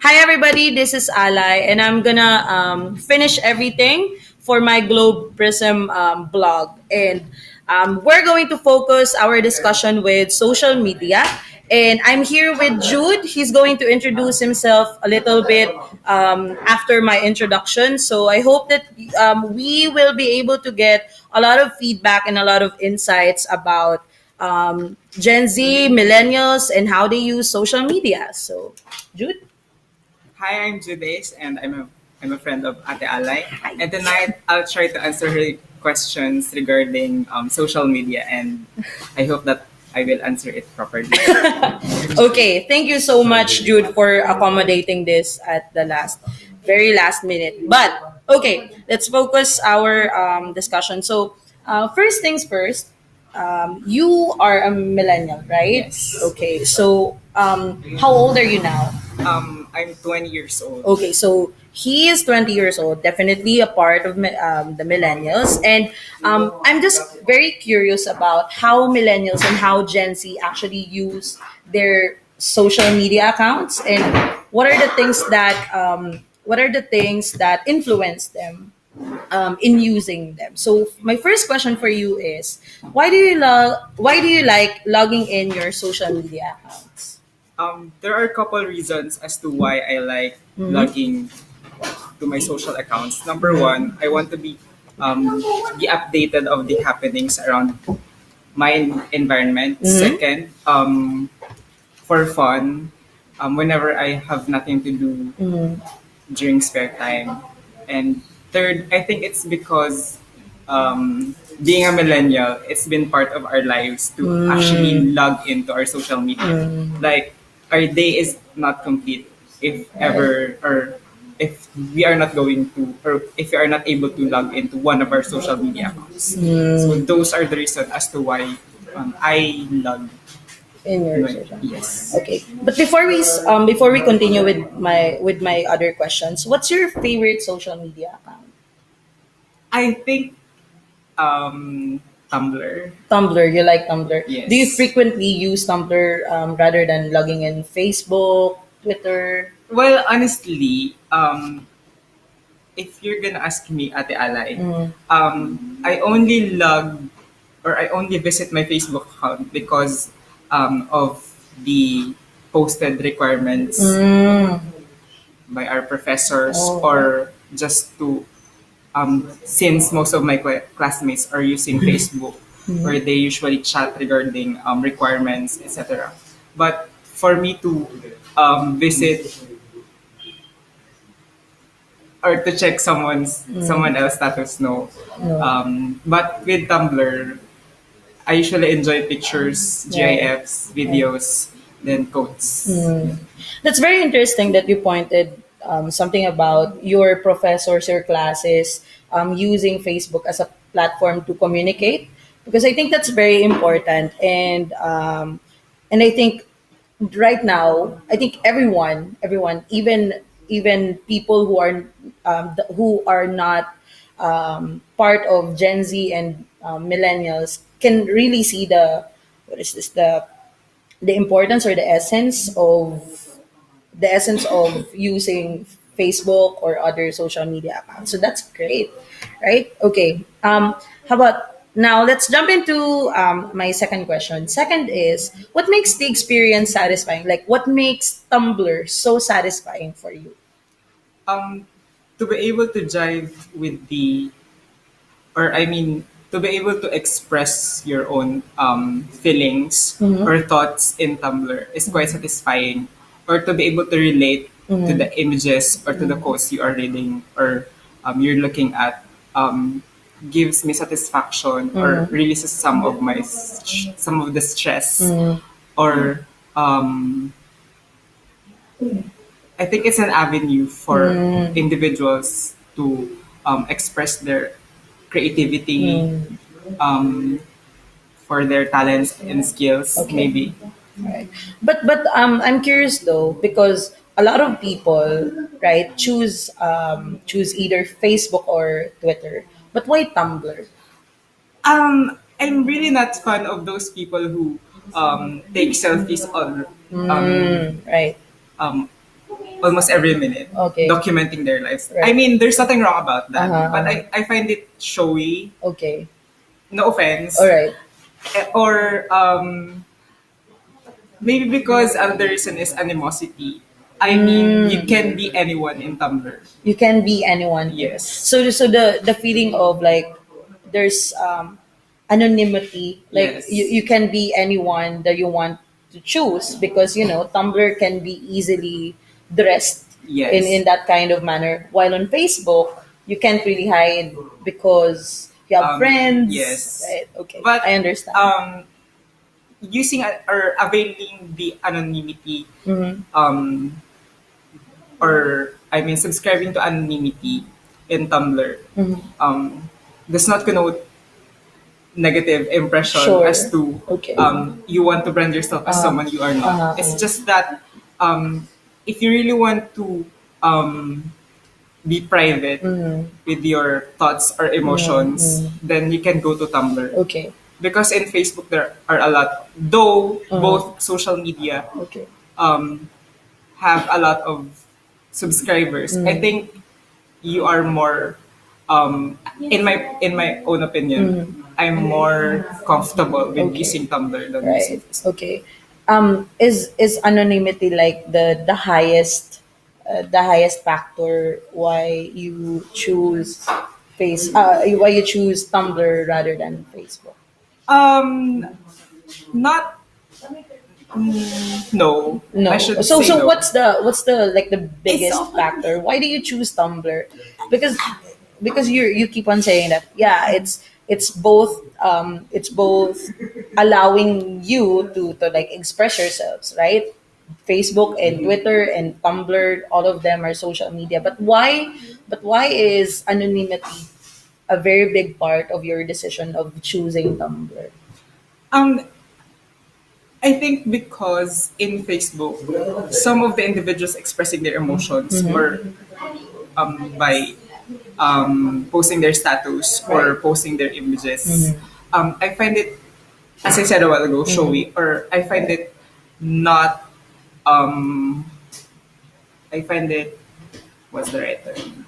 Hi, everybody. This is Alay, and I'm gonna finish everything for my Globe Prism blog. And we're going to focus our discussion with social media. And I'm here with Jude. He's going to introduce himself a little bit after my introduction. So I hope that we will be able to get a lot of feedback and a lot of insights about Gen Z, millennials, and how they use social media. So, Jude? Hi, I'm Judes, and I'm a friend of Ate Alay. And tonight, I'll try to answer her questions regarding social media, and I hope that I will answer it properly. Okay, thank you so much, Jude, for accommodating this at the very last minute. But okay, let's focus our discussion. So, first things first, you are a millennial, right? Yes. Okay, so how old are you now? I'm 20 years old. Okay, so he is 20 years old, definitely a part of the millennials. And I'm just very curious about how millennials and how Gen Z actually use their social media accounts and what are the things that influence them in using them. So my first question for you is why do you like logging in your social media accounts? There are a couple reasons as to why I like logging to my social accounts. Number one, I want to be updated of the happenings around my environment. Second, for fun, whenever I have nothing to do during spare time. And third, I think it's because being a millennial, it's been part of our lives to actually log into our social media. Like, our day is not complete if ever, or if we are not going to, or if we are not able to log into one of our social media accounts. So those are the reasons as to why I log. In your Right. social. Yes. Okay, but before we continue with my other questions, what's your favorite social media account? I think Tumblr. Tumblr. You like Tumblr? Do you Yes. frequently use Tumblr rather than logging in Facebook, Twitter? Well, honestly, if you're gonna ask me, Ate Alay, I only log or I only visit my Facebook account because of the posted requirements by our professors, Oh, or just to since most of my classmates are using Facebook, where they usually chat regarding requirements, etc. But for me to visit or to check someone else status, no. no. But with Tumblr, I usually enjoy pictures, Right. GIFs, videos, then quotes. That's very interesting that you pointed something about your professors, your classes using Facebook as a platform to communicate, because I think that's very important. And I think right now, I think everyone, even people who are not part of Gen Z and millennials, can really see what is this the importance or the essence of using Facebook or other social media accounts. So that's great, right? Okay. How about now? Let's jump into my second question. Second is, what makes the experience satisfying? Like, what makes Tumblr so satisfying for you? Um, to be able to jive with the, or I mean, to be able to express your own feelings or thoughts in Tumblr is quite satisfying. Or to be able to relate to the images or to the quotes you are reading or you're looking at gives me satisfaction or releases some of the stress, or I think it's an avenue for individuals to express their creativity, um, for their talents and skills, Okay. maybe. Right. But I'm curious though, because a lot of people, right, choose either Facebook or Twitter. But why Tumblr? I'm really not fan of those people who take selfies um, Right. um, almost every minute, Okay. documenting their lives. I Right. mean, there's nothing wrong about that, but Uh-huh. I find it showy. Okay. No offense, All right. or maybe because the reason is animosity. I mean, you can be anyone in Tumblr. You can be anyone. Yes. So the feeling of like there's anonymity, like Yes. you can be anyone that you want to choose, because Tumblr can be easily dressed in Yes. that kind of manner, while on Facebook you can't really hide because you have friends, Yes. right? Okay, But I understand. using or availing the anonymity, Mm-hmm. um, or I mean, subscribing to anonymity in Tumblr, Mm-hmm. does not connote negative impression as Sure. to Okay. you want to brand yourself as Uh-huh. someone you are not. It's Uh-huh. just that if you really want to be private Mm-hmm. with your thoughts or emotions, Mm-hmm. then you can go to Tumblr. Okay. Because in Facebook there are a lot, though Uh-huh. both social media Okay. um, have a lot of subscribers. I Mm-hmm. think you are more in my own opinion, Mm-hmm. I'm more comfortable with Okay. using Tumblr than using Right. Facebook. Okay. Is anonymity like the highest factor why you choose why you choose Tumblr rather than Facebook? Um, not no. I No. should So say so no. what's the like the It's biggest factor? Why do you choose Tumblr? Because you keep on saying that, yeah, it's both allowing you to like express yourselves, right? Facebook and Twitter and Tumblr, all of them are social media. But why is anonymity a very big part of your decision of choosing Tumblr? um I think because in Facebook, some of the individuals expressing their emotions or Mm-hmm. by posting their status or Right. posting their images, Mm-hmm. I find it, as I said a while ago, Mm-hmm. showy, or I find it not. Um, I find it, what's the right term?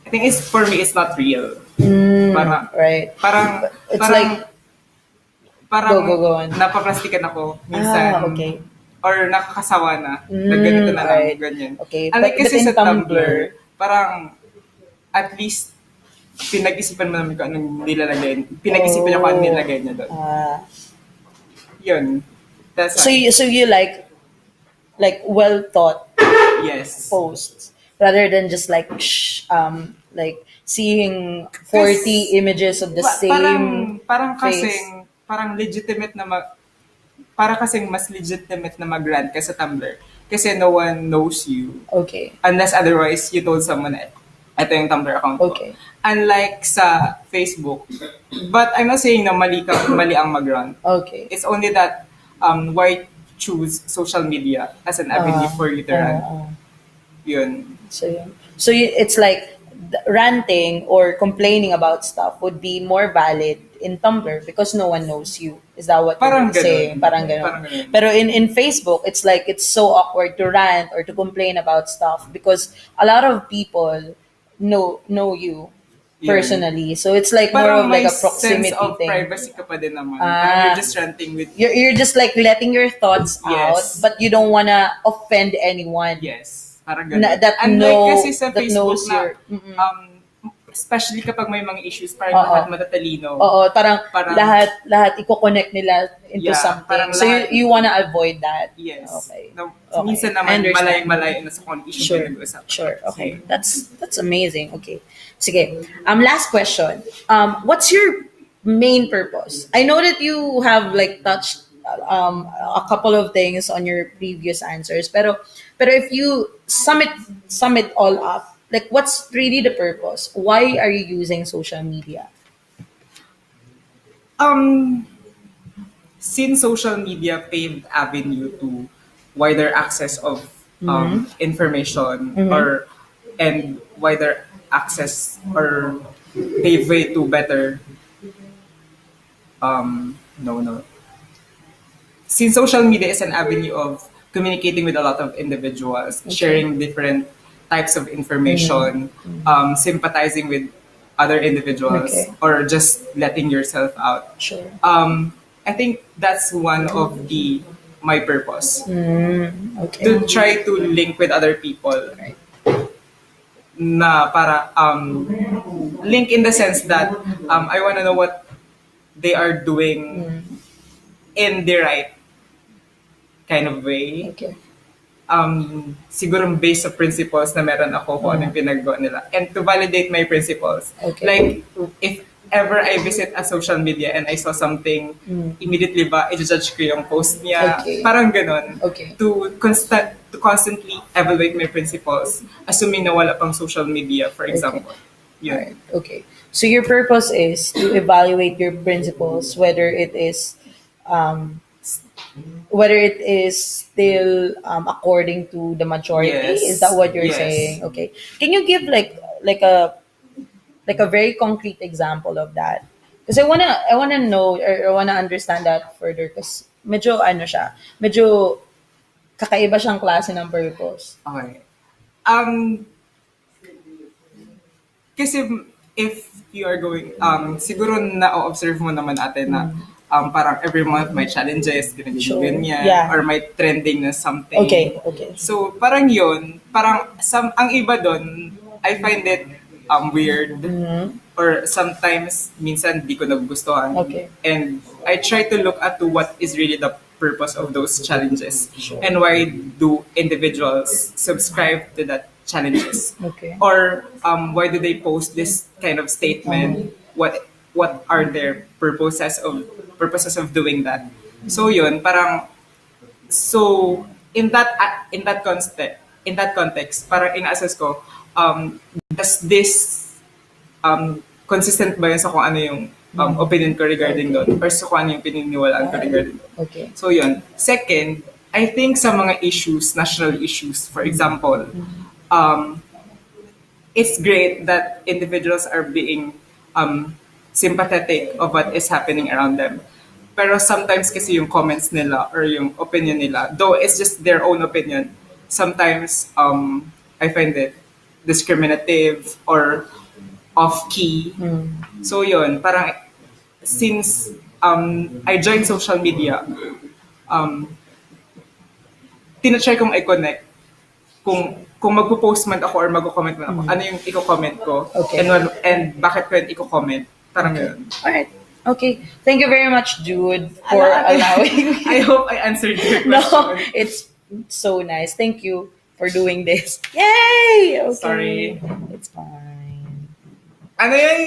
I think it's for me. It's not real. Parang, Right. parang, It's parang like go on. napaplastikan ako Ah, minsan okay. or nakakasawa na ganito na lang, Alright. ganyan. Okay. Unlike But kasi in sa Tumblr, Tumblr, parang at least pinag-isipan mo naman kung anong nilalagay. Pinag-isipan niya kung anong oh, nilalagay niya doon. ah, Yun. That's so why. you like well thought Yes. posts rather than just like seeing Kasi, 40 images of the same parang face. kasing, parang legitimate na para kasing mas legitimate na mag-rant ka sa Tumblr. Kasi no one knows you. Okay. Unless otherwise, you told someone na, ito yung Tumblr account ko. Okay. Unlike sa Facebook. But I'm not saying na mali ang mag-rant. Okay. It's only that why choose social media as an avenue for you to rant. Yun. It's like ranting or complaining about stuff would be more valid in Tumblr because no one knows you. Is that what Parang you're saying? ganun. Parang ganun. Parang ganun. Pero in Facebook, it's like it's so awkward to rant or to complain about stuff because a lot of people know you Yun. personally. So it's like more Parang of like may a sense proximity of thing. privacy ka pa din naman. Parang you're Ah, just ranting with, you're just like letting your thoughts out, yes. but you don't wanna offend anyone. Yes. Parang ganun. That Unlike kasi sa that Facebook knows na, your especially kapag may mga issues, parang lahat matatalino. Oo, parang Parang- lahat i-connect nila into Yeah, something. parang So lahat- you wanna avoid that. Yes. Okay. Na, Okay. Minsan I naman understand. malay-malayo na sa kung issue Sure. pinag-uusapan. Sure. Okay. That's amazing. Okay. Sige. Last question. What's your main purpose? I know that you have like touched a couple of things on your previous answers, pero if you sum it all up, like what's really the purpose? Why are you using social media? Um, since social media paved avenue to wider access of information or and wider access or pave way to better no since social media is an avenue of communicating with a lot of individuals, Okay. sharing different types of information, sympathizing with other individuals, Okay. or just letting yourself out. Sure. I think that's one of the my purpose, Okay. to try to link with other people, Right. na para link in the sense that I want to know what they are doing in the right kind of way. Okay. Siguro based sa principles na meron ako kung ano yung pinagawa nila. And to validate my principles. Okay. Like, if ever I visit a social media and I saw something, immediately ba, i-judge ko yung post niya. Okay. Parang ganon. Okay. To constantly evaluate my principles, assuming na wala pang social media, for example. Yun. Alright. Okay. So your purpose is to evaluate your principles, um, whether it is still according to the majority. Yes. Is that what you're Yes. saying? Okay. Can you give like a very concrete example of that? Because I wanna know, or I wanna understand that further. Because medyo ano siya, medyo kakaiba siyang klase ng purpose. Okay. Kasi if you are going, siguro na-observe mo naman ate na parang every month may challenges, Sure. ganyan, Yeah. or may trending na something. Okay. Okay. So parang yun, parang ang iba doon, I find it weird, or sometimes minsan di ko nagugustuhan. Okay. And I try to look at to what is really the purpose of those challenges, and why do individuals subscribe to that challenges, Okay. or why do they post this kind of statement, what are their purposes of doing that. So yun, parang, so in that context, parang ina-assess ko, does this consistent ba yun sa kung ano yung opinion ko regarding doon, or sa kung ano yung pininiwalaan ko regarding doon. Okay. So yun. Second, I think sa mga issues, national issues, for example, it's great that individuals are being sympathetic of what is happening around them. Pero sometimes kasi yung comments nila or yung opinion nila, though it's just their own opinion, sometimes I find it discriminative or off-key. So yun, parang since I joined social media, tinatry kong i-connect kung magpo-post man ako or magko-comment man ako, ano yung i-comment ko, Okay. and bakit ko yun i-comment. Parang yun. Alright. Okay. Thank you very much, Jude, for allowing me. I hope I answered your No, question. it's so nice. Thank you for doing this. Yay! Okay. Sorry. It's fine. Ano yun?